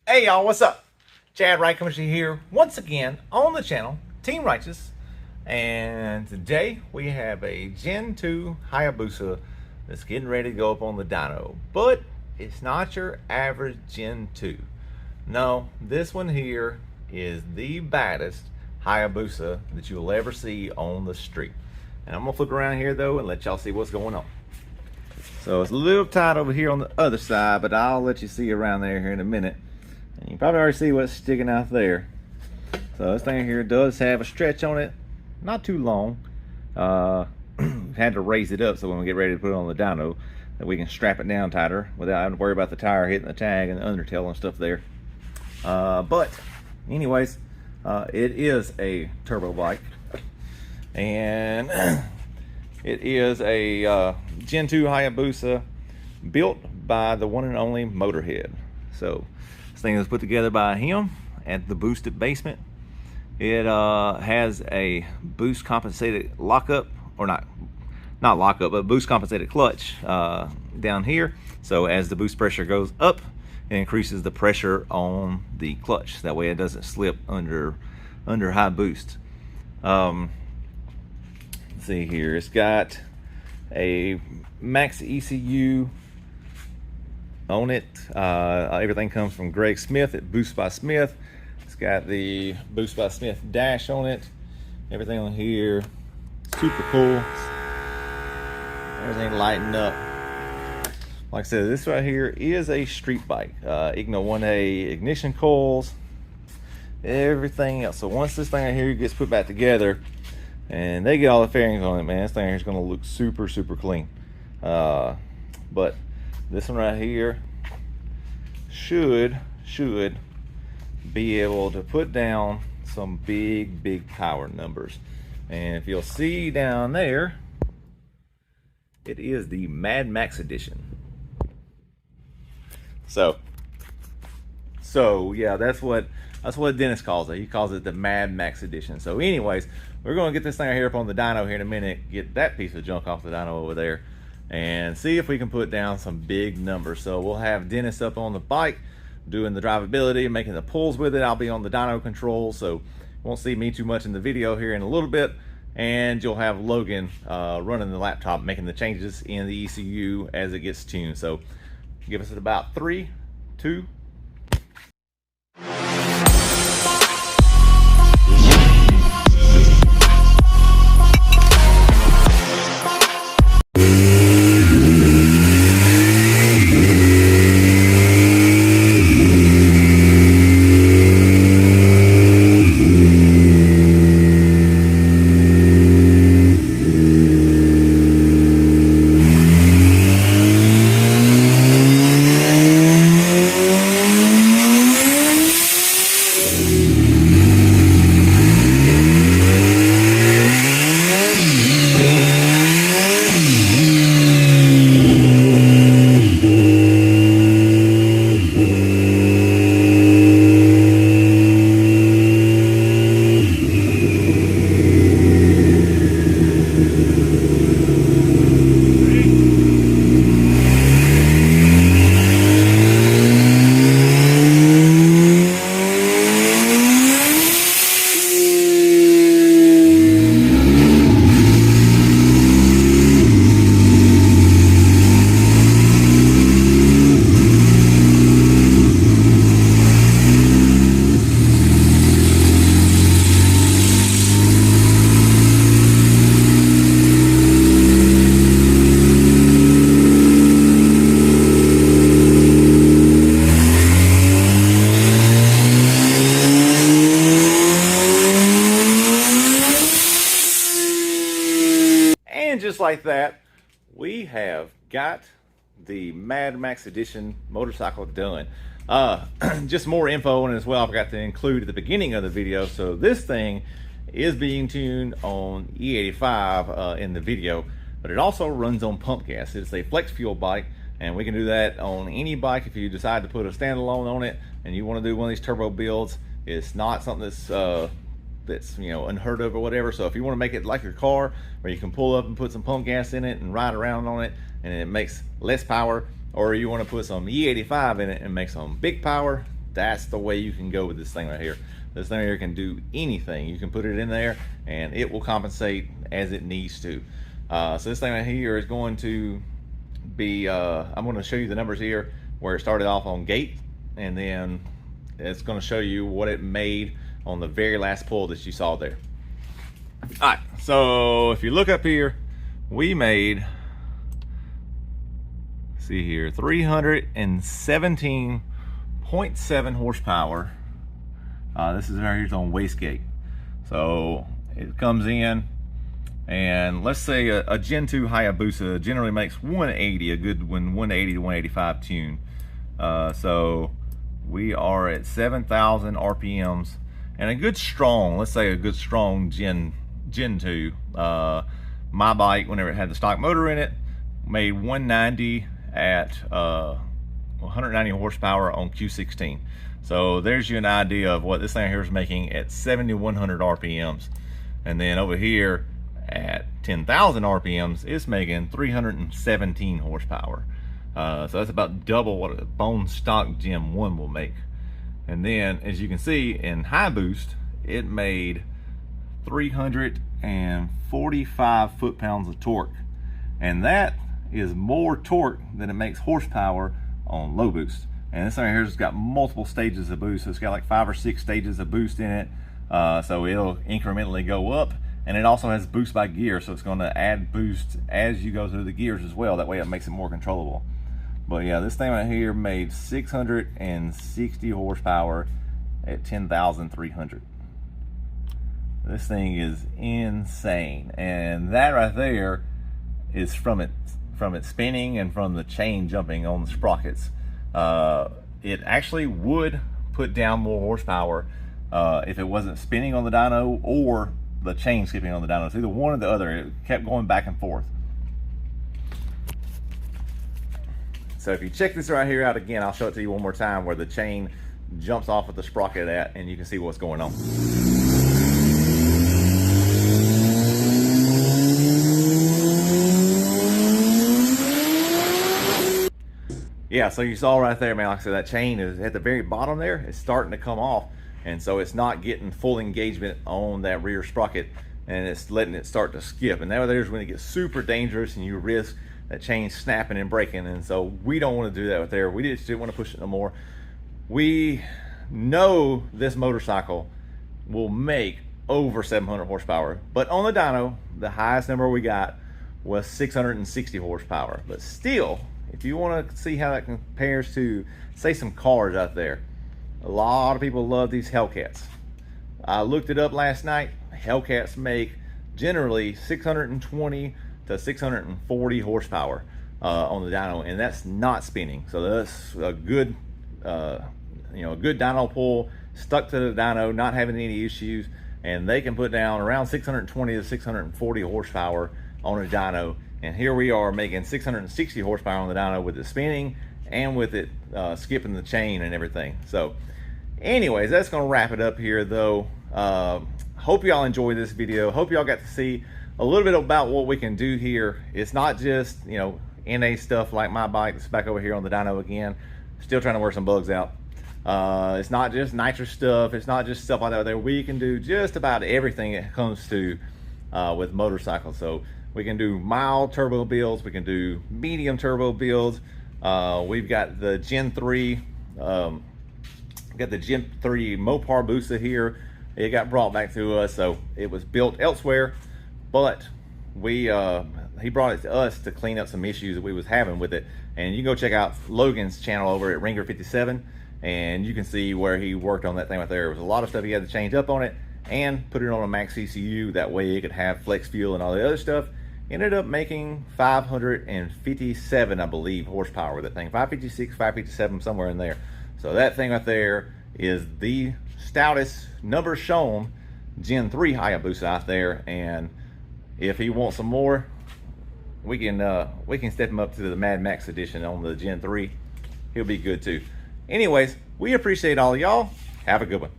Hey y'all, what's up? Chad Wright coming to you here once again on the channel, Team Righteous. And today we have a Gen 2 Hayabusa that's getting ready to go up on the dyno. But it's not your average Gen 2. No, this one here is the baddest Hayabusa that you'll ever see on the street. And I'm gonna flip around here though and let y'all see what's going on. So it's a little tight over here on the other side, but I'll let you see around there here in a minute. And you probably already see what's sticking out there. So this thing here does have a stretch on it, not too long. Had to raise it up so when we get ready to put it on the dyno that we can strap it down tighter without having to worry about the tire hitting the tag and the undertail and stuff there. But anyways, it is a turbo bike, and it is a Gen 2 Hayabusa built by the one and only MotorHead. So this thing was put together by him at the Boosted Basement. It has a boost compensated lockup, or not lockup, but boost compensated clutch down here. So as the boost pressure goes up, it increases the pressure on the clutch. That way it doesn't slip under high boost. Let's see here. It's got a max ECU on it. Everything comes from Greg Smith at Boost by Smith. It's got the Boost by Smith dash on it. Everything on here, super cool. Everything lighting up. Like I said, this right here is a street bike. Igno 1A ignition coils, everything else. So once this thing right here gets put back together and they get all the fairings on it, man, this thing here is going to look super clean. But this one right here should be able to put down some big power numbers. And if you'll see down there, it is the MadMax edition. So yeah, that's what Dennis calls it. He calls it the MadMax edition. So anyways, we're going to get this thing right here up on the dyno here in a minute, get that piece of junk off the dyno over there, and see if we can put down some big numbers. So we'll have Dennis up on the bike doing the drivability, making the pulls with it. I'll be on the dyno control, so you won't see me too much in the video here in a little bit. And you'll have Logan running the laptop, making the changes in the ECU as it gets tuned. So give us about 3, 2, just like that, we have got the MadMax edition motorcycle done. Just more info on it as well I forgot to include at the beginning of the video. So this thing is being tuned on E85 in the video, but it also runs on pump gas. It's a flex fuel bike, and we can do that on any bike. If you decide to put a standalone on it and you want to do one of these turbo builds, it's not something that's unheard of or whatever. So if you want to make it like your car, where you can pull up and put some pump gas in it and ride around on it and it makes less power, or you want to put some E85 in it and make some big power, that's the way you can go with this thing right here. This thing right here can do anything. You can put it in there and it will compensate as it needs to. So this thing right here is going to be, I'm going to show you the numbers here where it started off on gate, and then it's going to show you what it made on the very last pull that you saw there. All right, so if you look up here, we made, see here, 317.7 horsepower. This is right here on wastegate. So it comes in, and let's say a Gen 2 Hayabusa generally makes 180, a good one, 180 to 185 tune. So we are at 7,000 RPMs, and a good strong, let's say a good strong Gen 2. My bike, whenever it had the stock motor in it, made 190 at 190 horsepower on Q16. So there's you an idea of what this thing here is making at 7,100 RPMs. And then over here at 10,000 RPMs, it's making 317 horsepower. So that's about double what a bone stock Gen 1 will make. And then, as you can see, in high boost, it made 345 foot-pounds of torque. And that is more torque than it makes horsepower on low boost. And this thing here has got multiple stages of boost. So it's got like 5 or 6 stages of boost in it. So it'll incrementally go up. And it also has boost by gear. So it's going to add boost as you go through the gears as well. That way it makes it more controllable. But yeah, this thing right here made 660 horsepower at 10,300. This thing is insane. And that right there is from it spinning and from the chain jumping on the sprockets. It actually would put down more horsepower if it wasn't spinning on the dyno or the chain skipping on the dyno. It's either one or the other. It kept going back and forth. So if you check this right here out again, I'll show it to you one more time where the chain jumps off of the sprocket at, and you can see what's going on. Yeah, so you saw right there, man, like I said, that chain is at the very bottom there. It's starting to come off, and so it's not getting full engagement on that rear sprocket, and it's letting it start to skip. And that there's when it gets super dangerous and you risk that chain snapping and breaking. And so we don't want to do that with there. We just didn't want to push it no more. We know this motorcycle will make over 700 horsepower, but on the dyno, the highest number we got was 660 horsepower. But still, if you want to see how that compares to, say, some cars out there, a lot of people love these Hellcats. I looked it up last night. Hellcats make generally 620 to 640 horsepower on the dyno, and that's not spinning. So that's a good, a good dyno pull, stuck to the dyno, not having any issues, and they can put down around 620 to 640 horsepower on a dyno. And here we are making 660 horsepower on the dyno with it spinning and with it skipping the chain and everything. So anyways, that's gonna wrap it up here though. Hope y'all enjoyed this video. Hope y'all got to see a little bit about what we can do here. It's not just, NA stuff like my bike that's back over here on the dyno again. Still trying to work some bugs out. It's not just nitrous stuff. It's not just stuff like that there. We can do just about everything it comes to with motorcycles. So we can do mild turbo builds. We can do medium turbo builds. We've got the Gen 3. Got the Gen 3 MotorHead here. It got brought back to us, so it was built elsewhere, but he brought it to us to clean up some issues that we was having with it. And you can go check out Logan's channel over at Ringer 57, and you can see where he worked on that thing right there. There was a lot of stuff he had to change up on it and put it on a max ECU. That way it could have flex fuel and all the other stuff. Ended up making 557, I believe, horsepower with that thing. 556, 557, somewhere in there. So that thing right there is the stoutest number shown Gen 3 Hayabusa out there. And if he wants some more, we can step him up to the MadMax edition on the Gen 3. He'll be good too. Anyways, we appreciate all of y'all. Have a good one.